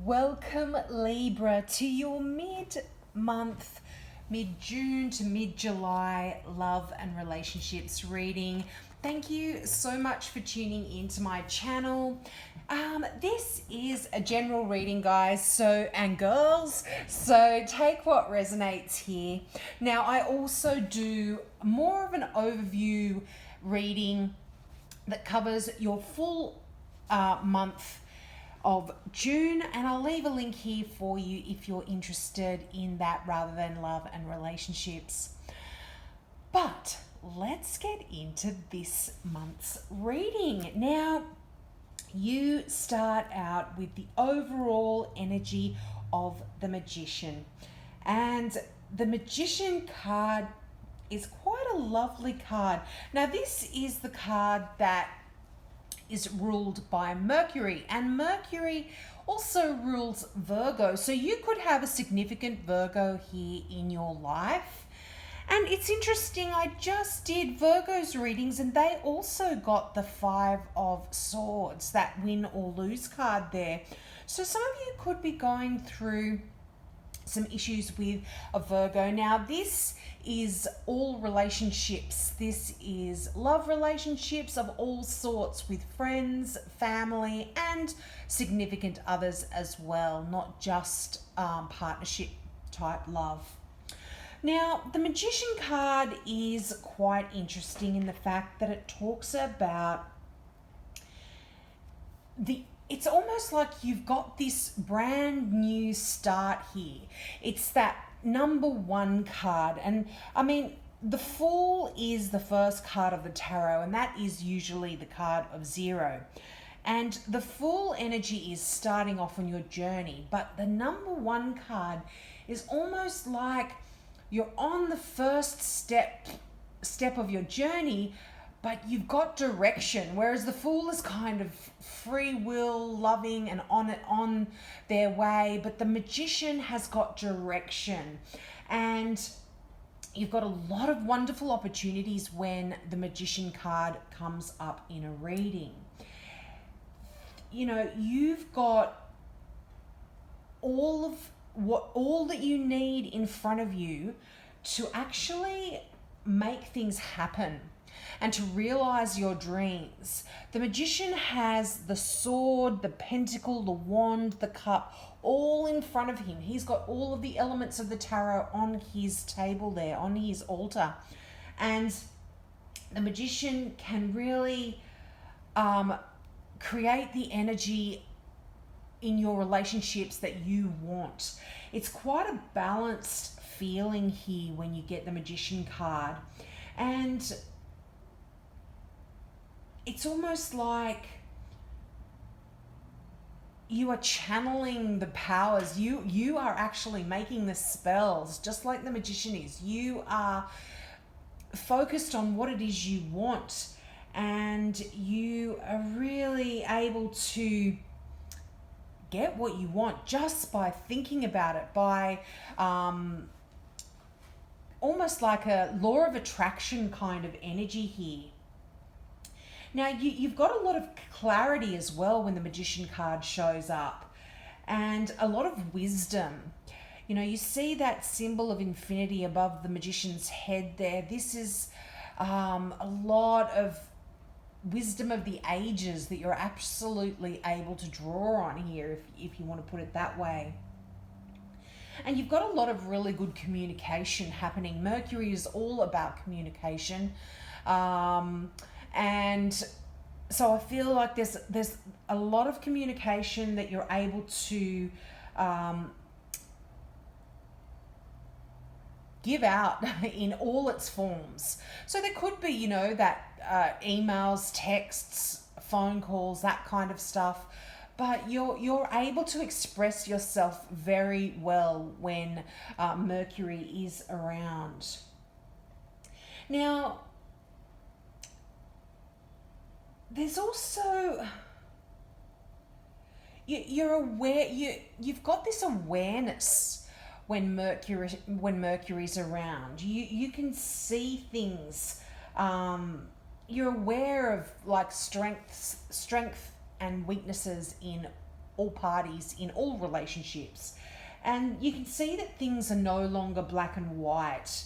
Welcome, Libra, to your mid-month, mid-June to mid-July love and relationships reading. Thank you so much for tuning into my channel. This is a general reading, guys, and girls, so take what resonates here. Now, I also do more of an overview reading that covers your full month of June, and I'll leave a link here for you if you're interested in that rather than love and relationships. But let's get into this month's reading. Now, you start out with the overall energy of the Magician, and the Magician card is quite a lovely card. Now, this is the card that is ruled by Mercury, and Mercury also rules Virgo. So you could have a significant Virgo here in your life. And it's interesting, I just did Virgo's readings and they also got the Five of Swords, that win or lose card there. So some of you could be going through some issues with a Virgo. Now, this is all relationships. This is love relationships of all sorts with friends, family, and significant others as well, not just partnership type love. Now, the Magician card is quite interesting in the fact that it talks about it's almost like you've got this brand new start here. It's that number one card. And I mean, the Fool is the first card of the tarot, and that is usually the card of zero. And the Fool energy is starting off on your journey, but the number one card is almost like you're on the first step of your journey, but you've got direction, whereas the Fool is kind of free will, loving, and on their way, but the Magician has got direction. And you've got a lot of wonderful opportunities when the Magician card comes up in a reading. You know, you've got all that you need in front of you to actually make things happen and to realize your dreams. The Magician has the sword, the pentacle, the wand, the cup, all in front of him. He's got all of the elements of the tarot on his table there, on his altar. And the Magician can really create the energy in your relationships that you want. It's quite a balanced feeling here when you get the Magician card. And it's almost like you are channeling the powers. You are actually making the spells, just like the Magician is. You are focused on what it is you want, and you are really able to get what you want just by thinking about it, by almost like a law of attraction kind of energy here. Now, you've got a lot of clarity as well when the Magician card shows up, and a lot of wisdom. You know, you see that symbol of infinity above the Magician's head there. This is a lot of wisdom of the ages that you're absolutely able to draw on here, if you want to put it that way. And you've got a lot of really good communication happening. Mercury is all about communication. And so I feel like there's a lot of communication that you're able to give out in all its forms. So there could be, you know, that emails, texts, phone calls, that kind of stuff. But you're able to express yourself very well when Mercury is around. Now, there's also, you're aware, you've got this awareness when Mercury's around. You can see things. You're aware of like strength and weaknesses in all parties in all relationships. And you can see that things are no longer black and white.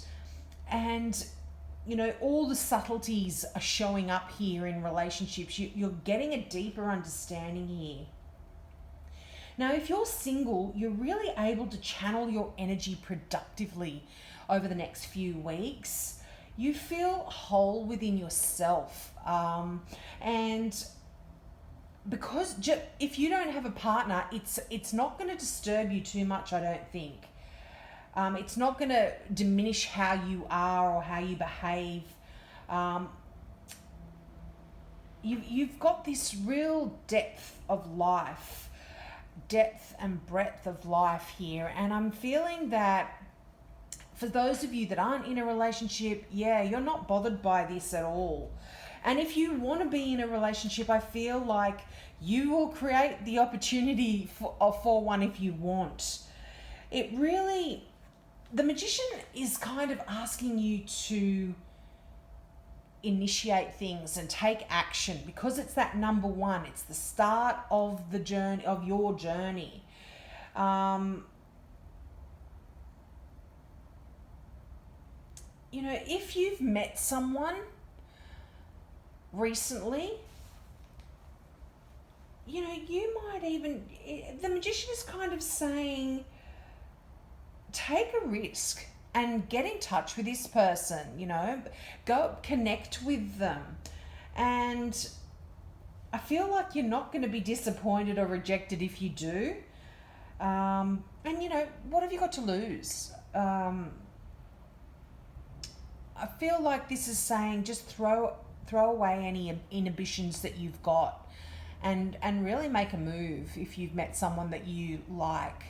And, you know, all the subtleties are showing up here in relationships. You're getting a deeper understanding here. Now, if you're single, you're really able to channel your energy productively over the next few weeks. You feel whole within yourself. And because if you don't have a partner, it's not going to disturb you too much, I don't think. It's not going to diminish how you are or how you behave. You've got this real depth of life, depth and breadth of life here. And I'm feeling that for those of you that aren't in a relationship, you're not bothered by this at all. And if you want to be in a relationship, I feel like you will create the opportunity for one if you want. The Magician is kind of asking you to initiate things and take action, because it's that number one. It's the start of the journey, of your journey. You know, if you've met someone recently, you know, you might even, the Magician is kind of saying, take a risk and get in touch with this person, you know, go connect with them. And I feel like you're not going to be disappointed or rejected if you do. And, you know, what have you got to lose? I feel like this is saying just throw away any inhibitions that you've got and really make a move if you've met someone that you like.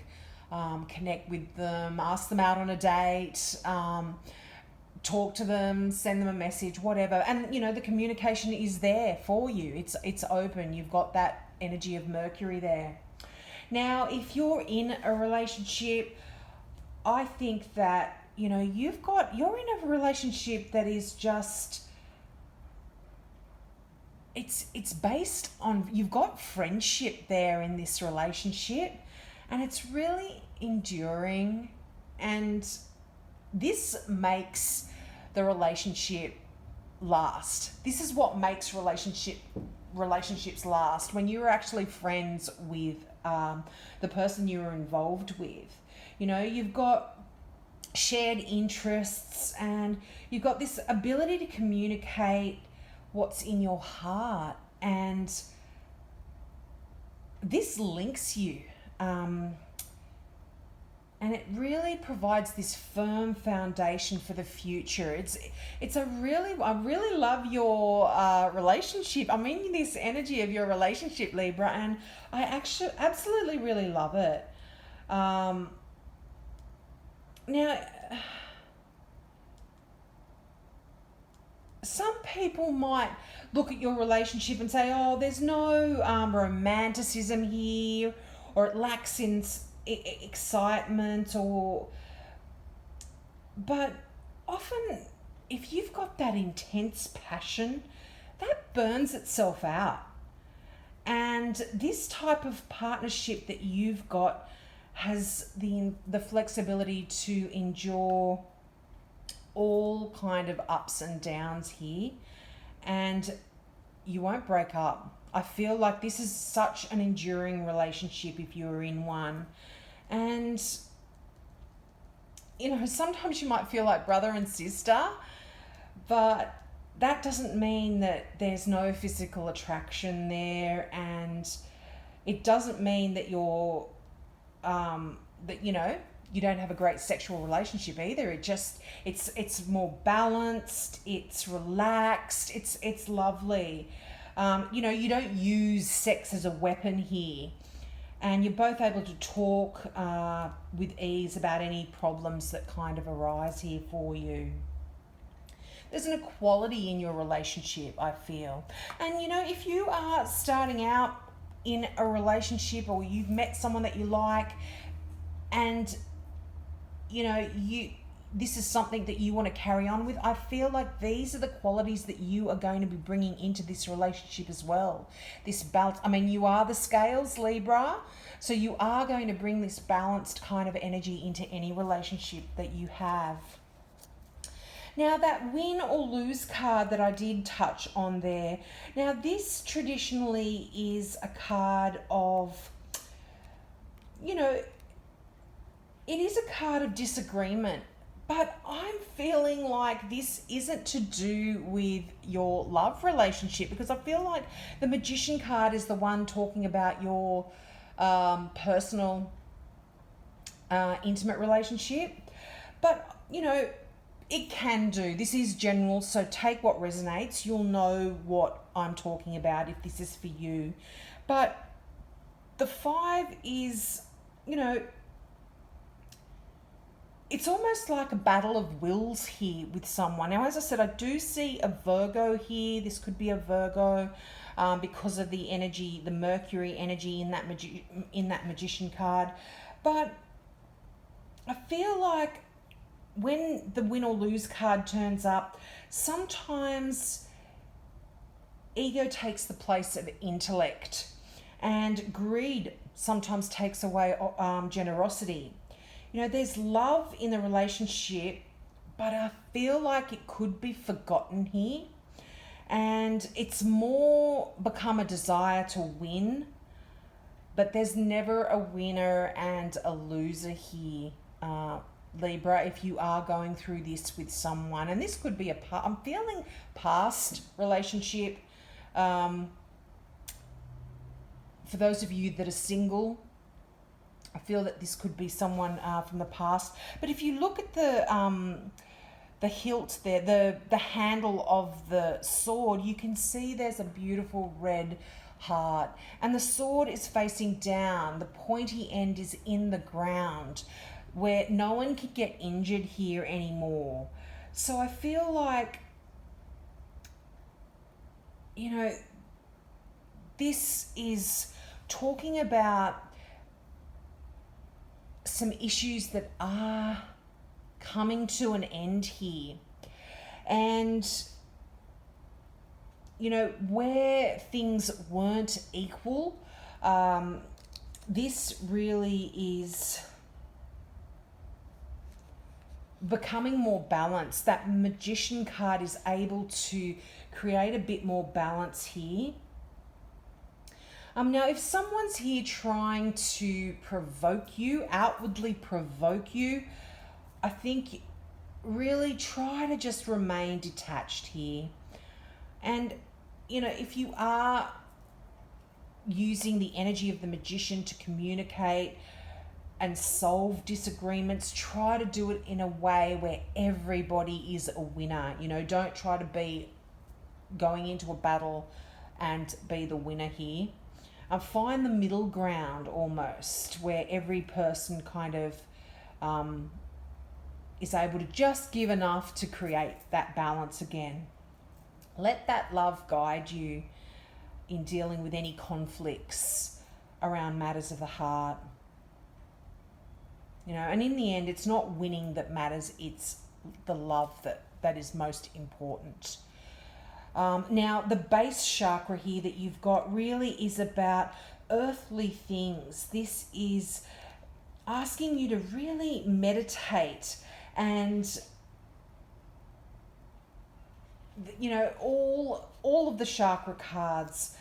Connect with them, ask them out on a date, talk to them, send them a message, whatever. And, you know, the communication is there for you. It's open. You've got that energy of Mercury there. Now, if you're in a relationship, I think that, you know, you're in a relationship that is just, it's based on, you've got friendship there in this relationship, and it's really enduring, and this makes the relationship last. This is what makes relationships last, when you're actually friends with the person you're involved with. You know, you've got shared interests, and you've got this ability to communicate what's in your heart, and this links you, and it really provides this firm foundation for the future. I really love your relationship. I'm in this energy of your relationship, Libra, and I actually absolutely really love it. Now, some people might look at your relationship and say, oh, there's no romanticism here, or it lacks in excitement, but often if you've got that intense passion, that burns itself out. And this type of partnership that you've got has the flexibility to endure all kind of ups and downs here, and you won't break up. I feel like this is such an enduring relationship if you're in one. And, you know, sometimes you might feel like brother and sister, but that doesn't mean that there's no physical attraction there, and it doesn't mean that you're that, you know, you don't have a great sexual relationship either. It's more balanced, it's relaxed, it's lovely. You know, you don't use sex as a weapon here, and you're both able to talk with ease about any problems that kind of arise here for you. There's an equality in your relationship, I feel. And, you know, if you are starting out in a relationship, or you've met someone that you like, and, you know, this is something that you want to carry on with, I feel like these are the qualities that you are going to be bringing into this relationship as well. This balance. I mean, you are the scales, Libra, so you are going to bring this balanced kind of energy into any relationship that you have. Now, that win or lose card that I did touch on there, now this traditionally is a card of, you know, it is a card of disagreement, but I'm feeling like this isn't to do with your love relationship, because I feel like the Magician card is the one talking about your personal, intimate relationship. But, you know, it can do. This is general, so take what resonates. You'll know what I'm talking about if this is for you. But the 5 is, you know, it's almost like a battle of wills here with someone. Now, as I said, I do see a Virgo here. This could be a Virgo because of the energy, the Mercury energy in that Magician card. But I feel like when the win or lose card turns up, sometimes ego takes the place of intellect, and greed sometimes takes away generosity. You know, there's love in the relationship, but I feel like it could be forgotten here. And it's more become a desire to win, but there's never a winner and a loser here, Libra, if you are going through this with someone. And this could be I'm feeling past relationship. For those of you that are single, I feel that this could be someone from the past. But if you look at the hilt there, the handle of the sword, you can see there's a beautiful red heart. And the sword is facing down. The pointy end is in the ground, where no one can get injured here anymore. So I feel like, you know, this is talking about some issues that are coming to an end here. And, you know, where things weren't equal, this really is becoming more balanced. That Magician card is able to create a bit more balance here. Now, if someone's here trying to provoke you, outwardly provoke you, I think really try to just remain detached here. And, you know, if you are using the energy of the Magician to communicate and solve disagreements, try to do it in a way where everybody is a winner. You know, don't try to be going into a battle and be the winner here. Find the middle ground almost, where every person kind of is able to just give enough to create that balance again. Let that love guide you in dealing with any conflicts around matters of the heart. You know, and in the end, it's not winning that matters, it's the love that is most important. Now, the base chakra here that you've got really is about earthly things. This is asking you to really meditate, and, you know, all of the chakra cards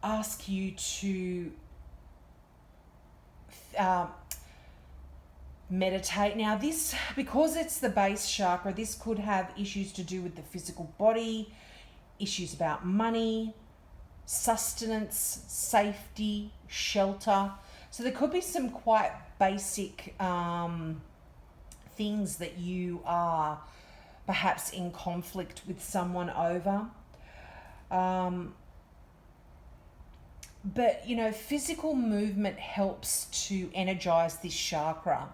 ask you to meditate. Now, this, because it's the base chakra, this could have issues to do with the physical body, issues about money, sustenance, safety, shelter. So there could be some quite basic things that you are perhaps in conflict with someone over. But, you know, physical movement helps to energize this chakra.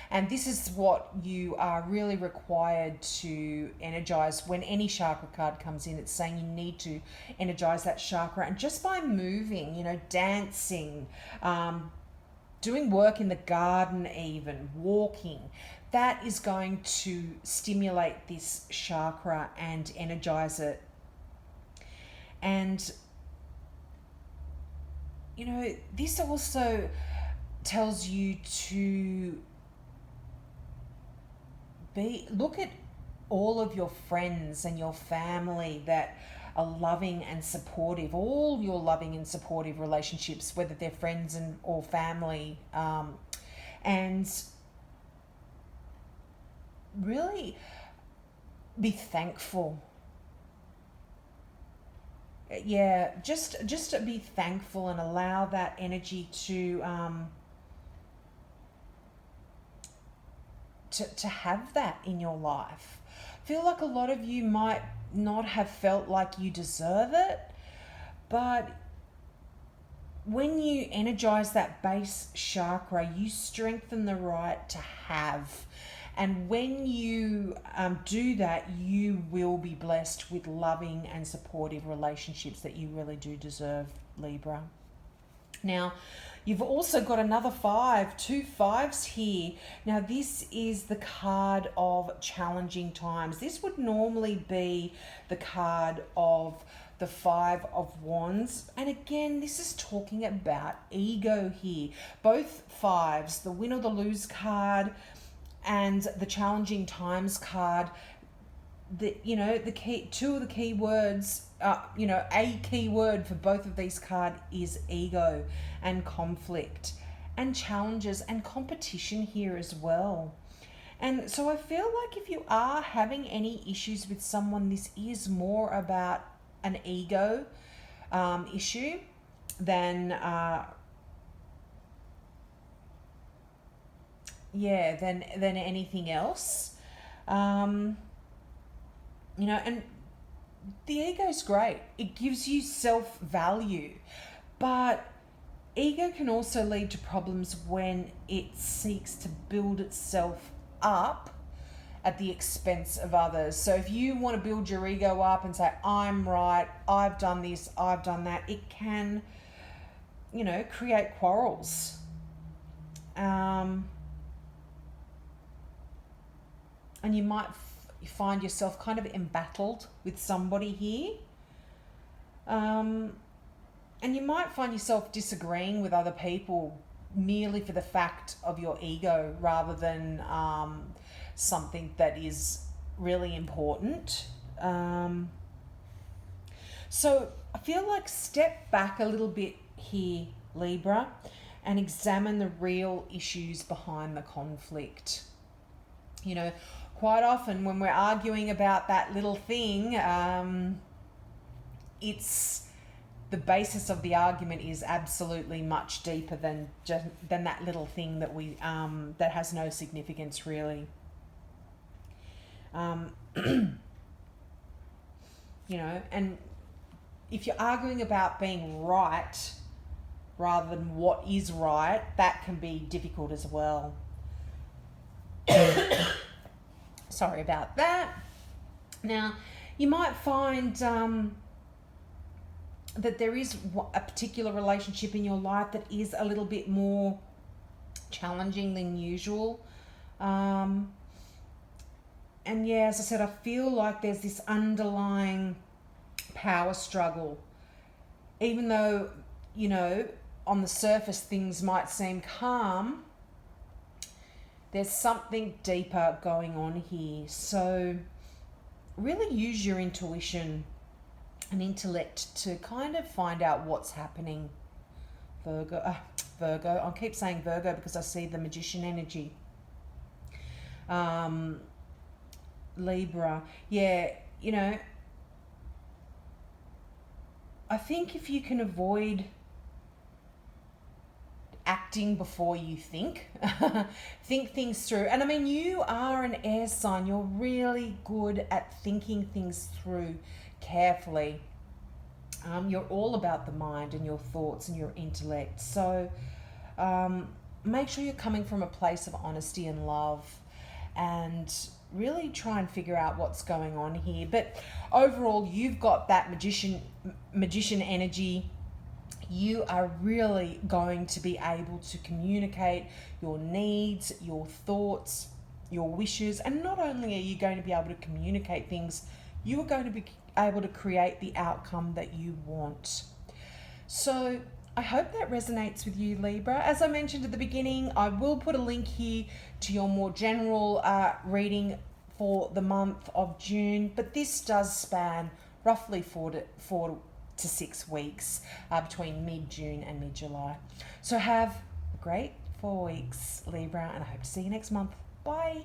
And this is what you are really required to energize when any chakra card comes in. It's saying you need to energize that chakra. And just by moving, you know, dancing, doing work in the garden even, walking, that is going to stimulate this chakra and energize it. And, you know, this also tells you to look at all of your friends and your family that are loving and supportive, all your loving and supportive relationships, whether they're friends or family, and really be thankful. Yeah, just to be thankful and allow that energy to have that in your life. I feel like a lot of you might not have felt like you deserve it, but when you energize that base chakra, you strengthen the right to have. And when you do that, you will be blessed with loving and supportive relationships that you really do deserve, Libra. Now, you've also got another 5, 2 5s here. Now, this is the card of challenging times. This would normally be the card of the 5 of Wands. And again, this is talking about ego here. Both 5s, the win or the lose card and the challenging times card, the key, two of the key words, a key word for both of these cards is ego and conflict and challenges and competition here as well. And so I feel like if you are having any issues with someone, this is more about an ego issue than than anything else. And the ego's great. It gives you self-value, but ego can also lead to problems when it seeks to build itself up at the expense of others. So if you want to build your ego up and say, I'm right, I've done this, I've done that, it can, create quarrels. And you might find yourself kind of embattled with somebody here. And you might find yourself disagreeing with other people merely for the fact of your ego rather than something that is really important. So I feel like step back a little bit here, Libra, and examine the real issues behind the conflict. Quite often when we're arguing about that little thing, it's the basis of the argument is absolutely much deeper than that little thing that we that has no significance really. And if you're arguing about being right rather than what is right, that can be difficult as well. Sorry about that. Now, you might find that there is a particular relationship in your life that is a little bit more challenging than usual. And as I said, I feel like there's this underlying power struggle. Even though, on the surface things might seem calm, there's something deeper going on here. So really use your intuition and intellect to kind of find out what's happening. Virgo. I keep saying Virgo because I see the magician energy. Libra. Yeah, I think if you can avoid acting before you think things through. And I mean, you are an air sign. You're really good at thinking things through carefully. You're all about the mind and your thoughts and your intellect. So make sure you're coming from a place of honesty and love and really try and figure out what's going on here. But overall, you've got that magician energy. You are really going to be able to communicate your needs, your thoughts, your wishes, and not only are you going to be able to communicate things, you are going to be able to create the outcome that you want. So I hope that resonates with you, Libra. As I mentioned at the beginning, I will put a link here to your more general reading for the month of June, but this does span roughly four to 6 weeks between mid-June and mid-July. So have a great 4 weeks, Libra, and I hope to see you next month. Bye.